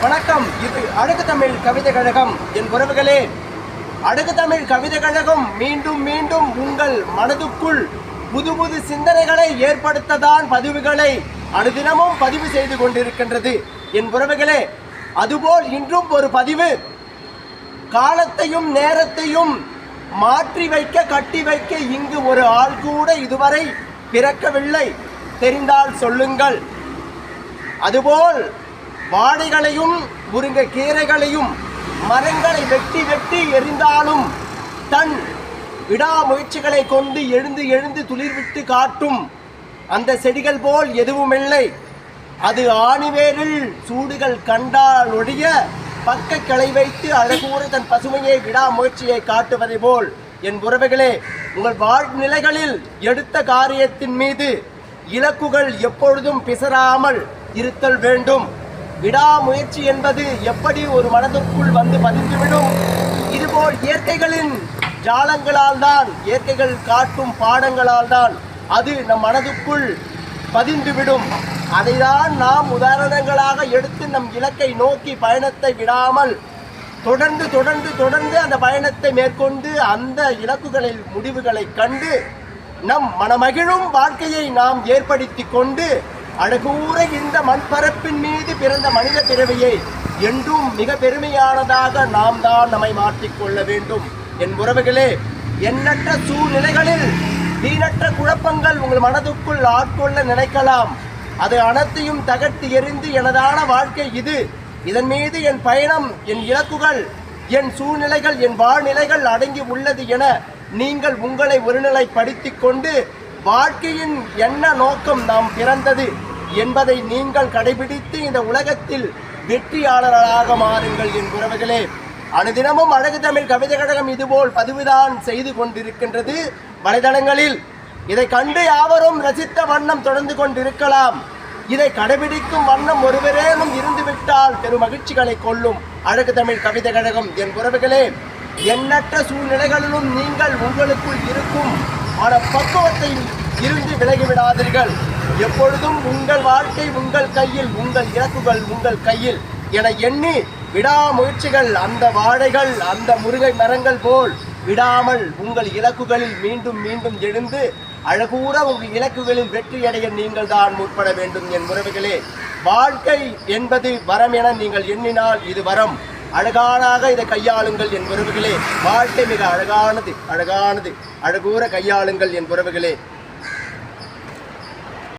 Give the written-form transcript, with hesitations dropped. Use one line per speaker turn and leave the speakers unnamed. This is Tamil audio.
வணக்கம். இது அழகு தமிழ் கவிதை கழகம். என் உறவுகளே, அழகு தமிழ் கவிதை கழகம் மீண்டும் மீண்டும் உங்கள் மனதுக்குள் புது புது சிந்தனைகளை ஏற்படுத்ததான் பதிவுகளை அனுதினமும் பதிவு செய்து கொண்டிருக்கின்றது. என் உறவுகளே, அதுபோல் இன்றும் ஒரு பதிவு. காலத்தையும் நேரத்தையும் மாற்றி வைக்க கட்டி வைக்க இங்கு ஒரு ஆள் கூட இதுவரை பிறக்கவில்லை, தெரிந்தால் சொல்லுங்கள். அதுபோல் வாழைகளையும் முருங்கை கீரைகளையும் மரங்களை வெட்டி வெட்டி எரிந்தாலும் தன் விடாமுயற்சிகளை கொண்டு எழுந்து எழுந்து துளிர்விட்டு காட்டும் அந்த செடிகள் போல் எதுவுமில்லை. அது ஆணிவேரில் சூடுகள் கண்டால் ஒழிய பக்க கிளை வைத்து அழகூற தன் பசுமையை விடாமுயற்சியை காட்டுவதை போல் என் உறவுகளே, உங்கள் வாழ்நிலைகளில் எடுத்த காரியத்தின் மீது இலக்குகள் எப்பொழுதும் பிசராமல் இருத்தல் வேண்டும். விடாமுயற்சி என்பது எப்படி ஒரு மனதுக்குள் வந்து பதிந்துவிடும், இதுபோல் இயற்கைகளின் ஜாலங்களால் தான், இயற்கைகள் காட்டும் பாடங்களால் தான் அது நம் மனதுக்குள் பதிந்துவிடும். அதைதான் நாம் உதாரணங்களாக எடுத்து நம் இலக்கை நோக்கி பயணத்தை விடாமல் தொடர்ந்து தொடர்ந்து தொடர்ந்து அந்த பயணத்தை மேற்கொண்டு அந்த இலக்குகளில் முடிவுகளை கண்டு நம் மனமகிழும் வாழ்க்கையை நாம் ஏற்படுத்தி கொண்டு அழகூற இந்த மண்பரப்பின் மீது பிறந்த மனித பிறவியை என்றும் மிக பெருமையானதாக நாம் தான் நம்மை மாற்றிக்கொள்ள வேண்டும். என் உறவுகளே, எண்ணற்ற சூழ்நிலைகளில் வீணற்ற குழப்பங்கள் உங்கள் மனதுக்குள் ஆட்கொள்ள நினைக்கலாம். அது அனைத்தையும் தகர்த்து எறிந்து எனதான வாழ்க்கை இது, இதன் மீது என் பயணம், என் இலக்குகள், என் சூழ்நிலைகள், என் வாழ்நிலைகள் அடங்கி உள்ளது என நீங்கள் உங்களை ஒருநிலைப்படுத்திக் கொண்டு வாழ்க்கையின் என்ன நோக்கம் நாம் பிறந்தது என்பதை நீங்கள் கடைபிடித்து இந்த உலகத்தில் வெற்றியாளர்களாக மாறுங்கள். என் உறவுகளே, அனுதினமும் அழகு தமிழ் கவிதை கழகம் இதுபோல் பதிவுதான் செய்து கொண்டிருக்கின்றது வலைதளங்களில். இதை கண்டு யாவரும் ரசித்த வண்ணம் தொடர்ந்து கொண்டிருக்கலாம். இதை கடைபிடிக்கும் வண்ணம் ஒருவரேனும் இருந்துவிட்டால் பெரும் மகிழ்ச்சிகளை கொள்ளும் அழகு தமிழ் கவிதை கழகம். என் உறவுகளே, எண்ணற்ற சூழ்நிலைகளிலும் நீங்கள் உங்களுக்குள் இருக்கும் பக்குவத்தை இருந்து விலகிவிடாதீர்கள். எப்பொழுதும் உங்கள் வாழ்க்கை உங்கள் கையில், உங்கள் இலக்குகள் உங்கள் கையில் என எண்ணி விடாமுயற்சிகள், அந்த வாழைகள் அந்த முருங்கை மரங்கள் போல் விடாமல் உங்கள் இலக்குகளில் மீண்டும் மீண்டும் எழுந்து அழகூற உங்கள் இலக்குகளில் வெற்றியடைய நீங்கள் தான் முற்பட வேண்டும். என் உறவுகளே, வாழ்க்கை என்பது வரம் என நீங்கள் எண்ணினால் இது வரம். அழகானாக இதை கையாளுங்கள் என் உறவுகளே. வாழ்க்கை மிக அழகானது, அழகானது. அழகூற கையாளுங்கள் என் உறவுகளே.